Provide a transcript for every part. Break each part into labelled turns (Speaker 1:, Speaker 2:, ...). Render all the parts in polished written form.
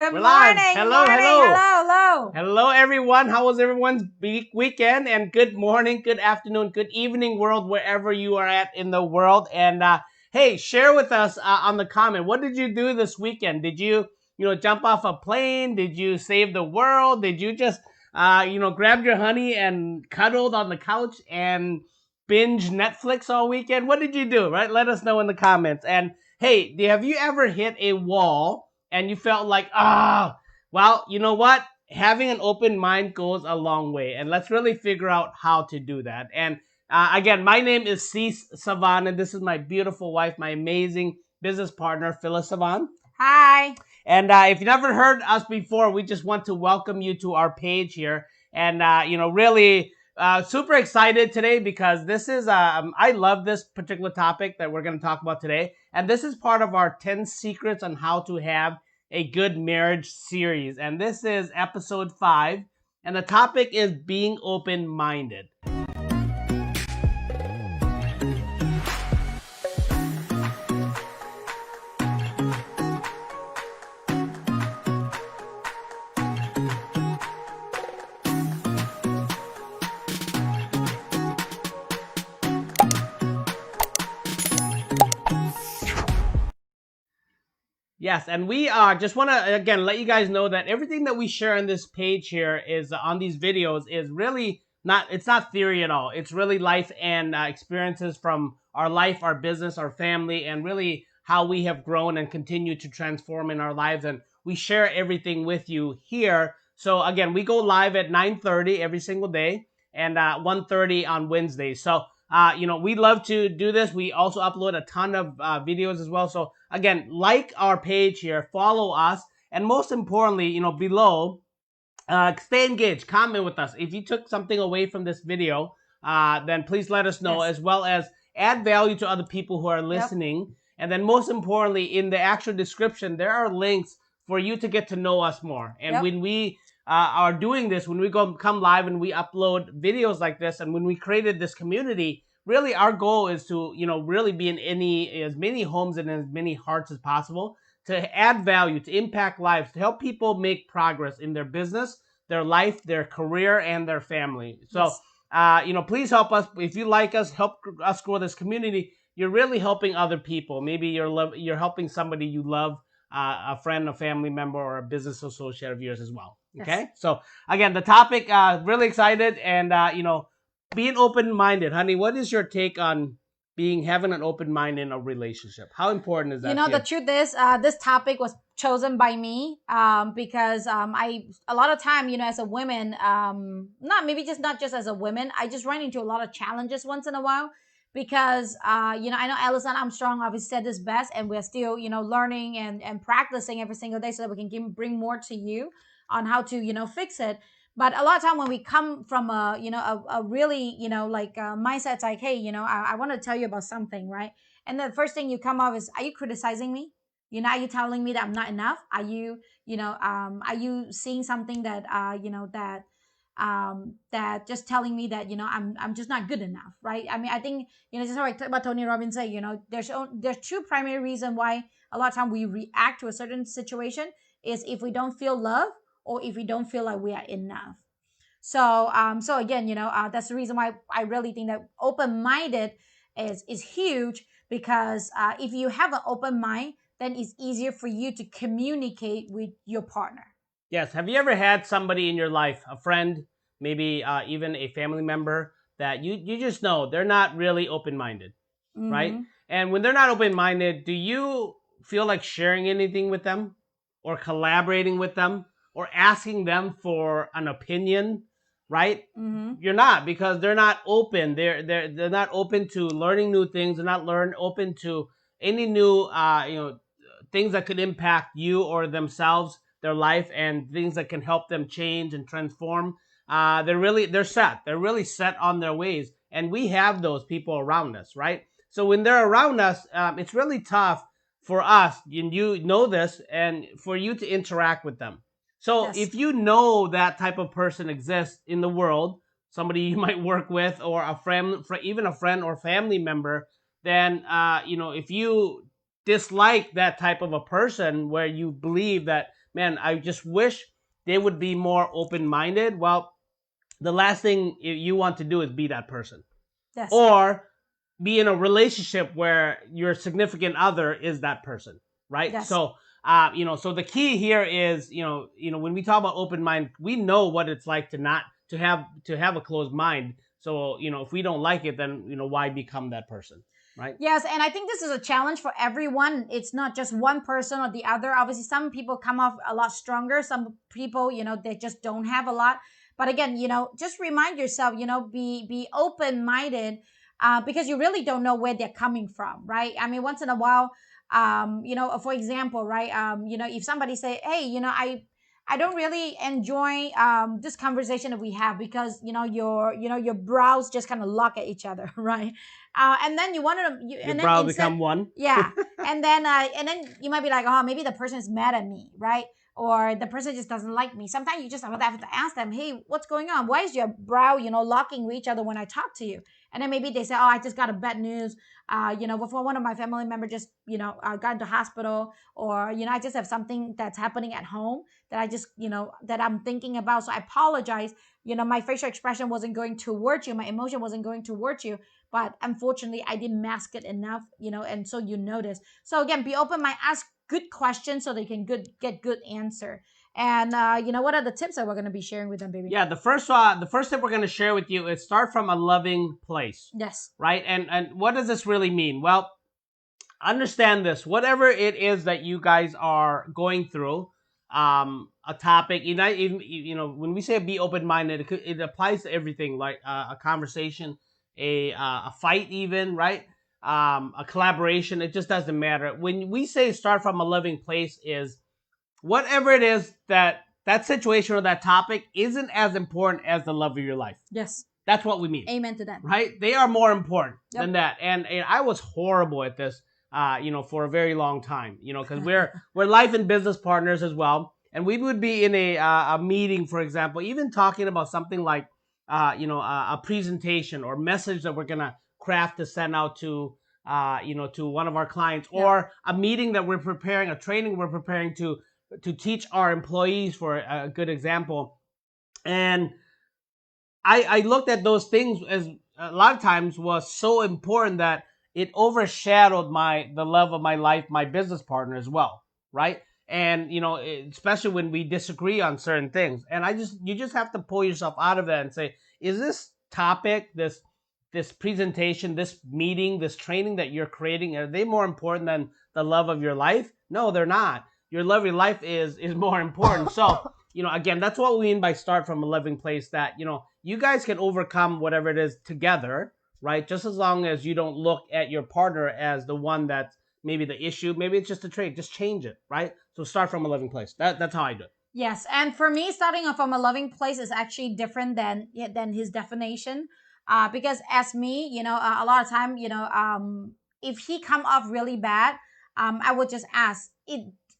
Speaker 1: Good
Speaker 2: We're
Speaker 1: morning.
Speaker 2: live.
Speaker 1: Hello, hello.
Speaker 2: Hello, everyone. How was everyone's weekend? And good morning, good afternoon, good evening, world, wherever you are at in the world. And hey, share with us on the comment. What did you do this weekend? Did you, jump off a plane? Did you save the world? Did you just, grab your honey and cuddled on the couch and binge Netflix all weekend? What did you do? Right? Let us know in the comments. And hey, have you ever hit a wall and you felt like, well, you know what? Having an open mind goes a long way. And let's really figure out how to do that. And again, my name is Savanh, and this is my beautiful wife, my amazing business partner, Phyllis Savanh.
Speaker 1: Hi.
Speaker 2: And if you've never heard us before, we just want to welcome you to our page here. And, really super excited today because this is, I love this particular topic that we're going to talk about today. And this is part of our 10 secrets on how to have a good marriage series. And this is episode 5. And the topic is being open-minded. Yes, and we just want to, again, let you guys know that everything that we share on this page here is on these videos is really it's not theory at all. It's really life and experiences from our life, our business, our family, and really how we have grown and continue to transform in our lives. And we share everything with you here. So again, we go live at 9:30 every single day and 1:30 on Wednesdays. So we love to do this. We also upload a ton of videos as well. So again, like our page here, follow us, and most importantly, below, stay engaged, comment with us. If you took something away from this video, then please let us know, as well as add value to other people who are listening. Yep. And then most importantly, in the actual description, there are links for you to get to know us more. And when we are doing this, when we come live and we upload videos like this, and when we created this community, really our goal is to, really be in as many homes and as many hearts as possible, to add value, to impact lives, to help people make progress in their business, their life, their career, and their family. So, please help us. If you like us, help us grow this community. You're really helping other people. Maybe you're helping somebody you love, a friend, a family member, or a business associate of yours as well. Okay? Yes. So, again, the topic, really excited, and, being open-minded. Honey, what is your take on having an open mind in a relationship? How important is that?
Speaker 1: The truth is, this topic was chosen by me because I a lot of time, as a woman, not just as a woman, I just run into a lot of challenges once in a while because I know Allison Armstrong obviously said this best, and we're still learning and practicing every single day so that we can bring more to you on how to fix it. But a lot of time when we come from a really, mindset, like, hey, I want to tell you about something, right? And the first thing you come up is, are you criticizing me? Are you telling me that I'm not enough? Are you, are you seeing something that, that just telling me that, I'm just not good enough, right? I mean, I think, just like what Tony Robbins said, there's two primary reasons why a lot of time we react to a certain situation is if we don't feel love, or if we don't feel like we are enough. So again, that's the reason why I really think that open-minded is huge, because if you have an open mind, then it's easier for you to communicate with your partner.
Speaker 2: Yes. Have you ever had somebody in your life, a friend, maybe even a family member, that you just know they're not really open-minded, right? And when they're not open-minded, do you feel like sharing anything with them, or collaborating with them, or asking them for an opinion, right? You're not, because they're not open. They're not open to learning new things. They're not open to any new things that could impact you or themselves, their life, and things that can help them change and transform. They're set. They're really set on their ways, and we have those people around us, right? So when they're around us, it's really tough for us, and you know this, and for you to interact with them. So if you know that type of person exists in the world, somebody you might work with, or a friend, even a friend or family member, then, if you dislike that type of a person, where you believe that man, I just wish they would be more open-minded. Well, the last thing you want to do is be that person,
Speaker 1: Yes.
Speaker 2: or be in a relationship where your significant other is that person, right?
Speaker 1: Yes.
Speaker 2: So, so the key here is, when we talk about open mind, we know what it's like to not to have a closed mind. So, if we don't like it, then why become that person, right?
Speaker 1: Yes, and I think this is a challenge for everyone. It's not just one person or the other. Obviously, some people come off a lot stronger. Some people, they just don't have a lot. But again, just remind yourself, be open minded, because you really don't know where they're coming from, right? I mean, once in a while, for example, right, if somebody say, hey, I don't really enjoy this conversation that we have because your brows just kind of lock at each other, right? And then you want to,
Speaker 2: Your
Speaker 1: and then
Speaker 2: brow
Speaker 1: instead,
Speaker 2: become one.
Speaker 1: yeah, and then you might be like, oh, maybe the person is mad at me, right? Or the person just doesn't like me. Sometimes you just have to ask them, hey, what's going on? Why is your brow, locking with each other when I talk to you? And then maybe they say, oh, I just got a bad news. Before one of my family members just, got into hospital, or, I just have something that's happening at home that I just, that I'm thinking about. So I apologize. My facial expression wasn't going towards you. My emotion wasn't going towards you. But unfortunately, I didn't mask it enough, and so you notice. So again, be open mind, ask good questions so they can get good answer. And what are the tips that we're going to be sharing with them, baby?
Speaker 2: Yeah, the first tip we're going to share with you is start from a loving place.
Speaker 1: Yes.
Speaker 2: Right? And what does this really mean? Well, understand this. Whatever it is that you guys are going through, a topic, even when we say be open minded, it applies to everything, like a conversation, a fight, even, right? A collaboration. It just doesn't matter. When we say start from a loving place, is whatever it is that situation or that topic isn't as important as the love of your life.
Speaker 1: Yes.
Speaker 2: That's what we mean.
Speaker 1: Amen to that.
Speaker 2: Right? They are more important
Speaker 1: Yep.
Speaker 2: than that. And I was horrible at this, for a very long time, because we're life and business partners as well. And we would be in a meeting, for example, even talking about something like, a presentation or message that we're gonna craft to send out to, to one of our clients, or a meeting that we're preparing, a training we're preparing to teach our employees, for a good example. And I looked at those things as a lot of times was so important that it overshadowed the love of my life, my business partner as well, right? And especially when we disagree on certain things, and you just have to pull yourself out of that and say, is this topic, this presentation, this meeting, this training that you're creating, are they more important than the love of your life? No, they're not. Your love of your life is more important. So again, that's what we mean by start from a loving place, that you guys can overcome whatever it is together, right? Just as long as you don't look at your partner as the one that's maybe the issue. Maybe it's just a trait. Just change it, right? So start from a loving place. That's how I do it.
Speaker 1: Yes, and for me, starting off from a loving place is actually different than his definition, because as me, a lot of time, if he come off really bad, I would just ask,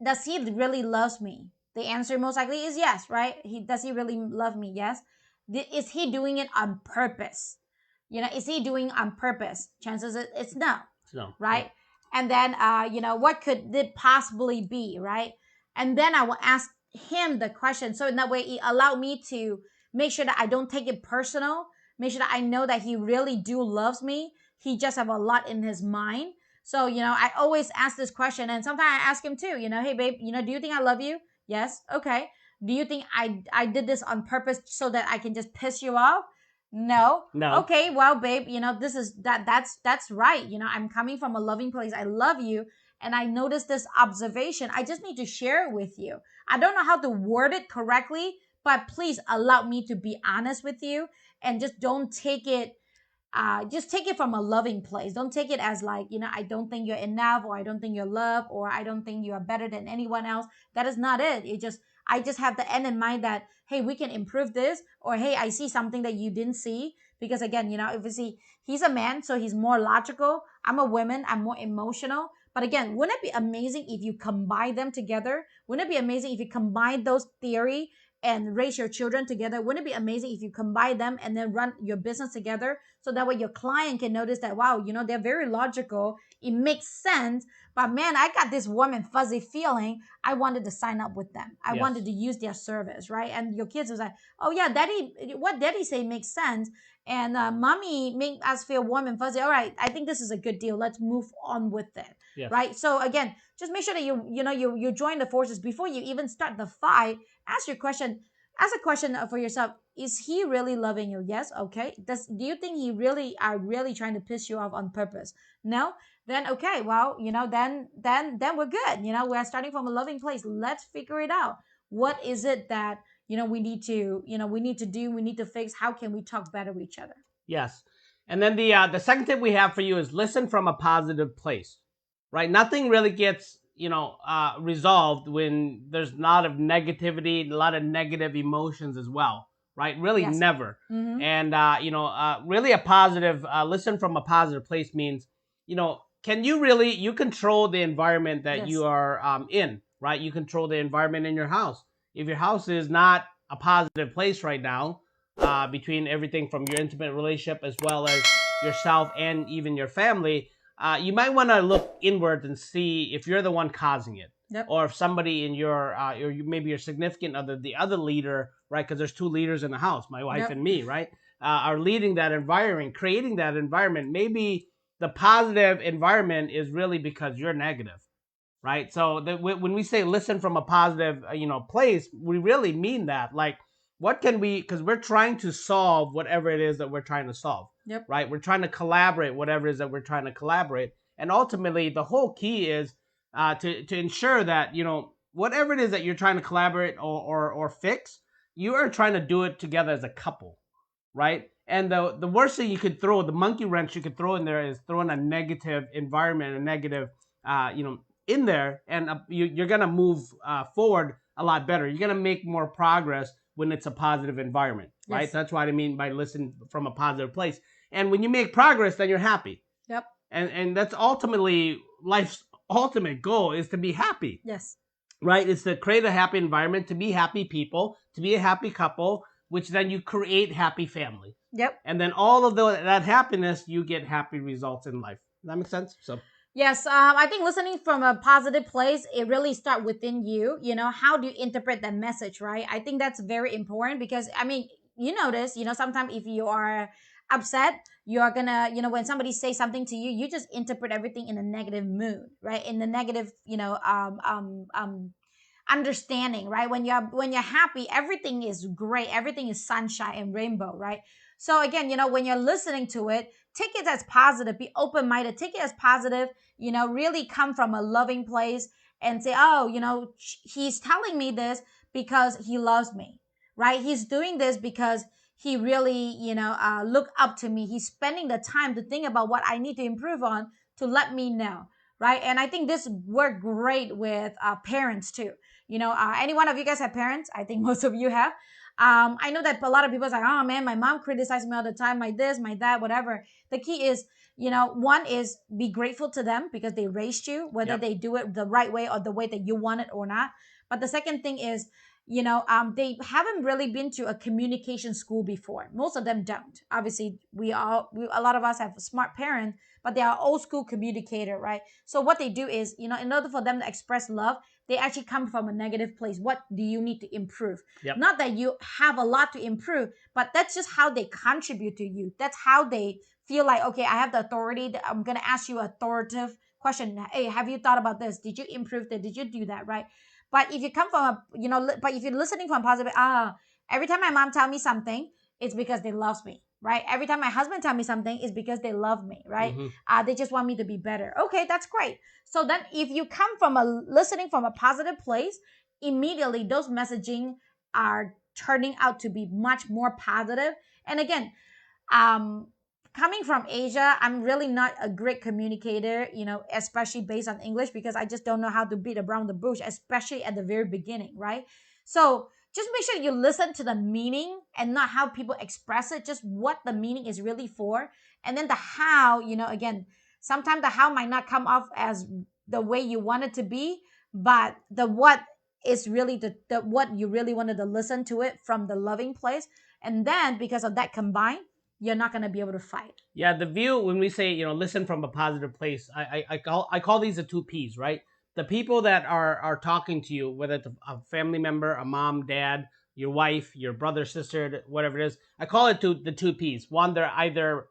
Speaker 1: does he really loves me? The answer most likely is yes, right? Does he really love me? Yes. Is he doing it on purpose? Is he doing on purpose? Chances it's no,
Speaker 2: So
Speaker 1: right? And then, what could it possibly be, right? And then I will ask him the question. So in that way, it allowed me to make sure that I don't take it personal, make sure that I know that he really do loves me. He just have a lot in his mind. So, I always ask this question, and sometimes I ask him too, hey babe, do you think I love you? Yes. Okay. Do you think I did this on purpose so that I can just piss you off? No.
Speaker 2: No.
Speaker 1: Okay, well, babe, this is that's right. I'm coming from a loving place. I love you, and I noticed this observation. I just need to share it with you. I don't know how to word it correctly, but please allow me to be honest with you, and just take it from a loving place. Don't take it as like, I don't think you're enough, or I don't think you're loved, or I don't think you are better than anyone else. That is not it. I just have the end in mind that, hey, we can improve this, or hey, I see something that you didn't see. Because again, if you see, he's a man, so he's more logical. I'm a woman, I'm more emotional. But again, wouldn't it be amazing if you combine them together? Wouldn't it be amazing if you combine those theory and raise your children together? Wouldn't it be amazing if you combine them and then run your business together, so that way your client can notice that, wow, they're very logical, it makes sense. But man, I got this warm and fuzzy feeling. I wanted to sign up with them. I
Speaker 2: Yes.
Speaker 1: wanted to use their service, right? And your kids was like, oh yeah, daddy, what daddy say makes sense. And mommy make us feel warm and fuzzy. All right, I think this is a good deal. Let's move on with it,
Speaker 2: Yes.
Speaker 1: right? So again, just make sure that you join the forces before you even start the fight. Ask a question for yourself. Is he really loving you? Yes. Okay. Do you think he really are really trying to piss you off on purpose? No. Then okay, well, then we're good. We're starting from a loving place. Let's figure it out. What is it that we need to do, we need to fix? How can we talk better with each other?
Speaker 2: Yes. And then the second tip we have for you is listen from a positive place, right? Nothing really gets resolved when there's a lot of negativity, a lot of negative emotions as well, right? Really,
Speaker 1: Yes.
Speaker 2: never.
Speaker 1: Mm-hmm.
Speaker 2: And really a positive listen from a positive place means, can you really you control the environment that
Speaker 1: Yes.
Speaker 2: you are in, right? You control the environment in your house. If your house is not a positive place right now, between everything from your intimate relationship as well as yourself and even your family, you might want to look inward and see if you're the one causing it,
Speaker 1: Yep.
Speaker 2: or if somebody in your or maybe your significant other, the other leader, right? Because there's two leaders in the house, my wife
Speaker 1: Yep.
Speaker 2: and me, right? Are leading that environment, creating that environment. Maybe the positive environment is really because you're negative, right? So when we say listen from a positive, place, we really mean that. Like, what can we? Because we're trying to solve whatever it is that we're trying to solve,
Speaker 1: Yep.
Speaker 2: right? We're trying to collaborate whatever it is that we're trying to collaborate, and ultimately, the whole key is to ensure that whatever it is that you're trying to collaborate or fix, you are trying to do it together as a couple, right? And the worst thing you could throw, the monkey wrench you could throw in there, is throwing a negative environment, a negative, in there, and you're gonna move forward a lot better. You're gonna make more progress when it's a positive environment, right?
Speaker 1: Yes.
Speaker 2: That's what I mean by listen from a positive place. And when you make progress, then you're happy,
Speaker 1: Yep.
Speaker 2: and that's ultimately life's ultimate goal, is to be happy,
Speaker 1: Yes.
Speaker 2: right? It's to create a happy environment, to be happy people, to be a happy couple, which then you create happy family.
Speaker 1: Yep.
Speaker 2: And then all of that happiness, you get happy results in life. Does that make sense? So
Speaker 1: Yes, I think listening from a positive place, it really start within you. How do you interpret that message, right? I think that's very important because, I mean, you notice, sometimes if you are upset, you are gonna, when somebody says something to you, you just interpret everything in a negative mood, right? In the negative, understanding, right? When you're happy, everything is great, everything is sunshine and rainbow, right? So again, when you're listening to it, take it as positive, be open-minded, take it as positive, really come from a loving place and say, oh, he's telling me this because he loves me, right? He's doing this because he really, look up to me. He's spending the time to think about what I need to improve on, to let me know, right? And I think this worked great with parents too. Any one of you guys have parents? I think most of you have. I know that a lot of people say, oh man, my mom criticizes me all the time, my this, my that, whatever. The key is, one is be grateful to them because they raised you, whether
Speaker 2: yep.
Speaker 1: they do it the right way or the way that you want it or not. But the second thing is, they haven't really been to a communication school before. Most of them don't. Obviously, a lot of us have smart parents, but they are old school communicator, right? So what they do is, in order for them to express love, they actually come from a negative place. What do you need to improve?
Speaker 2: Yep.
Speaker 1: Not that you have a lot to improve, but that's just how they contribute to you. That's how they feel like, okay, I have the authority. I'm going to ask you authoritative question. Hey, have you thought about this? Did you improve that? Did you do that? Right? But if you come from but if you're listening from positive, every time my mom tell me something, it's because they love me, right? Every time my husband tell me something, it's because they love me, right?
Speaker 2: Mm-hmm.
Speaker 1: They just want me to be better. Okay, that's great. So then if you come from listening from a positive place, immediately those messaging are turning out to be much more positive. And again, um coming from Asia, I'm really not a great communicator, especially based on English, because I just don't know how to beat around the bush, especially at the very beginning, right? So just make sure you listen to the meaning and not how people express it, just what the meaning is really for. And then the how, again, sometimes the how might not come off as the way you want it to be, but the what is really the what you really wanted to listen to it from the loving place. And then because of that combined, you're not going to be able to fight.
Speaker 2: Yeah, the view, when we say, listen from a positive place, I call these the two P's, right? The people that are talking to you, whether it's a family member, a mom, dad, your wife, your brother, sister, whatever it is, I call it the two P's. One, they're either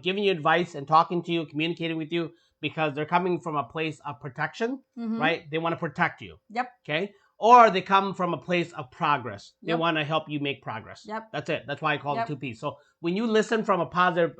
Speaker 2: giving you advice and talking to you, communicating with you because they're coming from a place of protection, right? They want to protect you.
Speaker 1: Yep.
Speaker 2: Okay. Or they come from a place of progress. They
Speaker 1: Yep.
Speaker 2: want to help you make progress.
Speaker 1: Yep.
Speaker 2: That's it. That's why I call
Speaker 1: Yep.
Speaker 2: it two P's. So when you listen from a positive,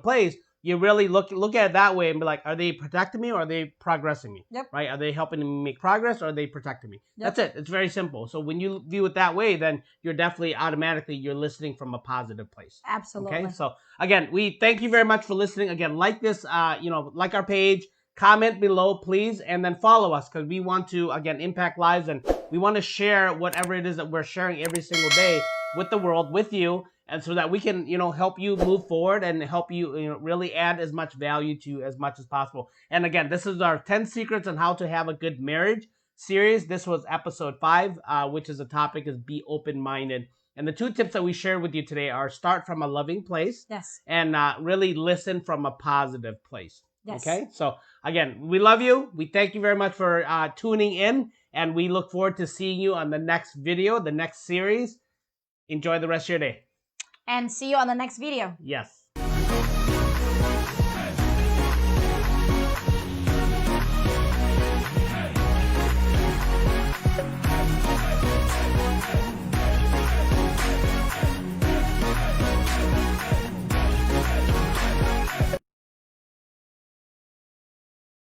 Speaker 2: place, you really look at it that way and be like, are they protecting me or are they progressing me?
Speaker 1: Yep.
Speaker 2: Right? Are they helping me make progress or are they protecting me?
Speaker 1: Yep.
Speaker 2: That's it. It's very simple. So when you view it that way, then you're definitely automatically you're listening from a positive place.
Speaker 1: Absolutely.
Speaker 2: Okay. So again, we thank you very much for listening. Again, like this, like our page, comment below, please, and then follow us because we want to again impact lives and we want to share whatever it is that we're sharing every single day with the world, with you, and so that we can, help you move forward and help you, really add as much value to you as much as possible. And again, this is our 10 secrets on how to have a good marriage series. This was episode 5, which is the topic is be open-minded. And the 2 tips that we shared with you today are start from a loving place.
Speaker 1: Yes.
Speaker 2: And really listen from a positive place.
Speaker 1: Yes.
Speaker 2: Okay. So again, we love you. We thank you very much for tuning in. And we look forward to seeing you on the next video, the next series. Enjoy the rest of your day.
Speaker 1: And see you on the next video.
Speaker 2: Yes.